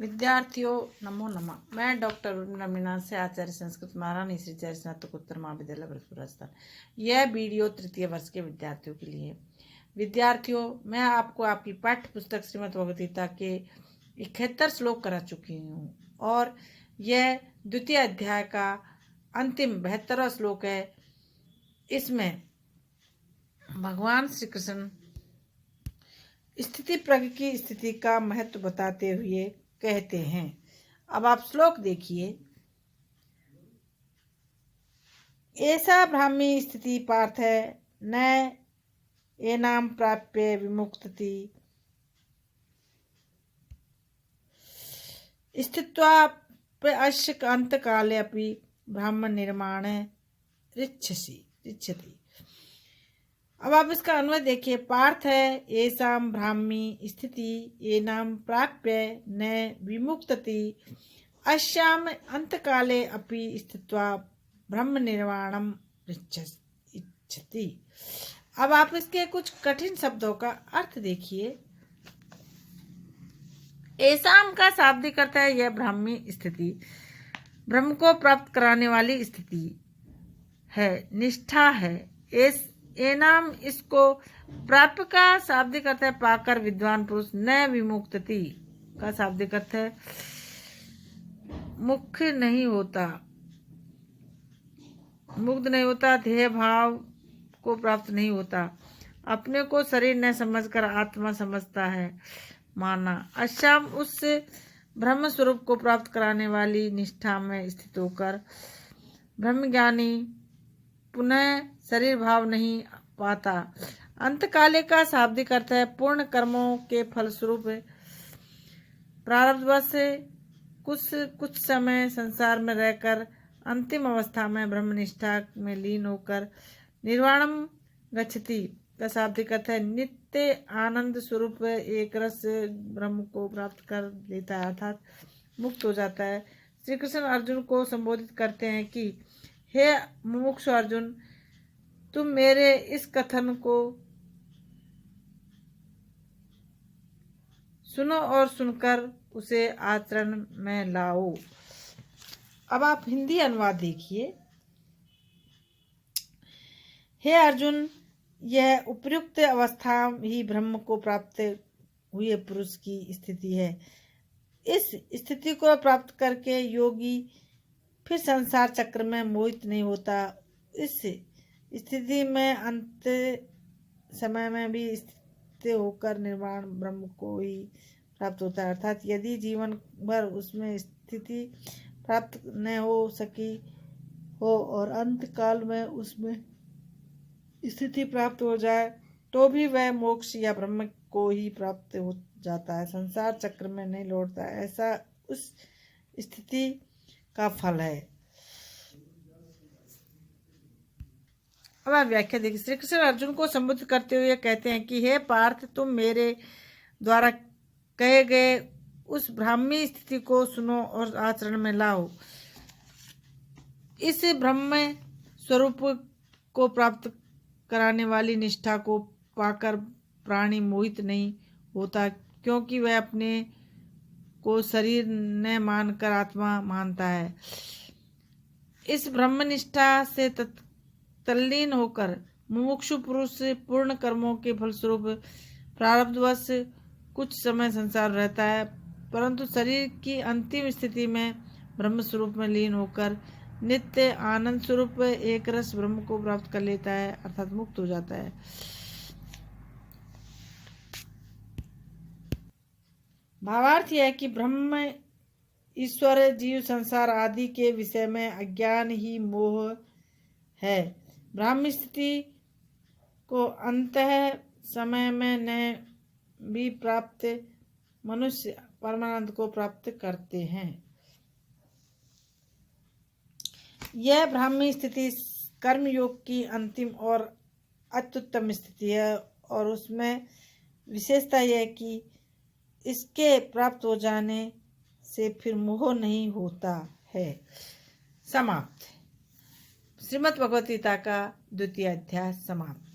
विद्यार्थियों नमो नमः। मैं डॉक्टर मीना से आचार्य संस्कृत महारानी श्री चार्य स्नातकोत्तर महाविद्यालय भरतपुर राजस्थान। यह वीडियो तृतीय वर्ष के विद्यार्थियों के लिए है। विद्यार्थियों, मैं आपको आपकी पाठ्य पुस्तक श्रीमद् भगवद गीता के 71 श्लोक करा चुकी हूँ और यह द्वितीय अध्याय का अंतिम 72वां श्लोक है। इसमें भगवान श्री कृष्ण स्थिति प्रज्ञ की स्थिति का महत्व बताते हुए कहते हैं। अब आप श्लोक देखिए। ऐसा ब्राह्मी स्थिति पार्थ है न एनाम प्राप्य विमुक्ति स्थित्वाप्यश्य अंत काले अपि ब्राह्मण निर्माण रिच्छति। अब आप इसका अन्वय देखिए। पार्थ है एसाम ब्राह्मी स्थिति एनाम प्राप्य न विमुक्तति अश्याम अंतकाले अपि स्थित्वा ब्रह्म निर्वाणम इच्छति। अब आप इसके कुछ कठिन शब्दों का अर्थ देखिए। एसाम का शाब्दिक अर्थ है यह ब्राह्मी स्थिति, ब्रह्म को प्राप्त कराने वाली स्थिति है, निष्ठा है। एनाम इसको प्राप्त का शाब्दिक अर्थ है पाकर विद्वान पुरुष। न विमुक्तति का शाब्दिक अर्थ है मुक्त नहीं होता, मुक्त नहीं होता, ध्येय भाव को प्राप्त नहीं होता, अपने को शरीर न समझकर आत्मा समझता है माना। अश्याम उस ब्रह्म स्वरूप को प्राप्त कराने वाली निष्ठा में स्थित होकर ब्रह्मज्ञानी पुनः शरीर भाव नहीं पाता। अंतकाले का शाब्दिक अर्थ है पूर्ण कर्मों के फलस्वरूप प्रारब्धवश कुछ समय संसार में रहकर अंतिम अवस्था में ब्रह्मनिष्ठा में लीन होकर निर्वाणम गच्छति का शाब्दिक अर्थ है नित्य आनंद स्वरूप एक रस ब्रह्म को प्राप्त कर लेता है, अर्थात मुक्त हो जाता है। श्री कृष्ण अर्जुन को संबोधित करते हैं कि हे मुमुक्षु अर्जुन, तुम मेरे इस कथन को सुनो और सुनकर उसे आचरण में लाओ। अब आप हिंदी अनुवाद देखिए। हे अर्जुन, यह उपयुक्त अवस्था ही ब्रह्म को प्राप्त हुए पुरुष की स्थिति है। इस स्थिति को प्राप्त करके योगी फिर संसार चक्र में मोहित नहीं होता। इस स्थिति में अंत समय में भी स्थित होकर निर्वाण ब्रह्म को ही प्राप्त होता है, अर्थात यदि जीवन भर उसमें स्थिति प्राप्त न हो सकी हो और अंत काल में उसमें स्थिति प्राप्त हो जाए तो भी वह मोक्ष या ब्रह्म को ही प्राप्त हो जाता है, संसार चक्र में नहीं लौटता। ऐसा उस स्थिति का फल है। अब आप व्याख्या देखिए। श्री कृष्ण अर्जुन को संबोधित करते हुए कहते हैं कि हे पार्थ, तुम मेरे द्वारा कहे गए उस ब्राह्मी स्थिति को सुनो और आचरण में लाओ। इस ब्रह्म स्वरूप को प्राप्त कराने वाली निष्ठा को पाकर प्राणी मोहित नहीं होता, क्योंकि वह अपने को शरीर न मानकर आत्मा मानता है। इस ब्रह्मनिष्ठा से तल्लीन होकर मुमुक्षु पुरुष पूर्ण कर्मों के फलस्वरूप प्रारब्धवश कुछ समय संसार रहता है, परंतु शरीर की अंतिम स्थिति में ब्रह्म स्वरूप में लीन होकर नित्य आनंद स्वरूप एक रस ब्रह्म को प्राप्त कर लेता है, अर्थात मुक्त हो जाता है। भावार्थ यह है कि ब्रह्म, ईश्वर, जीव, संसार आदि के विषय में अज्ञान ही मोह है। ब्राह्मी स्थिति को अंतः समय में न भी प्राप्त मनुष्य परमानंद को प्राप्त करते हैं। यह ब्राह्मी स्थिति कर्मयोग की अंतिम और अत्युत्तम स्थिति है और उसमें विशेषता यह है कि इसके प्राप्त हो जाने से फिर मोह नहीं होता है। समाप्त। श्रीमद् भगवद गीता का द्वितीय अध्याय समाप्त।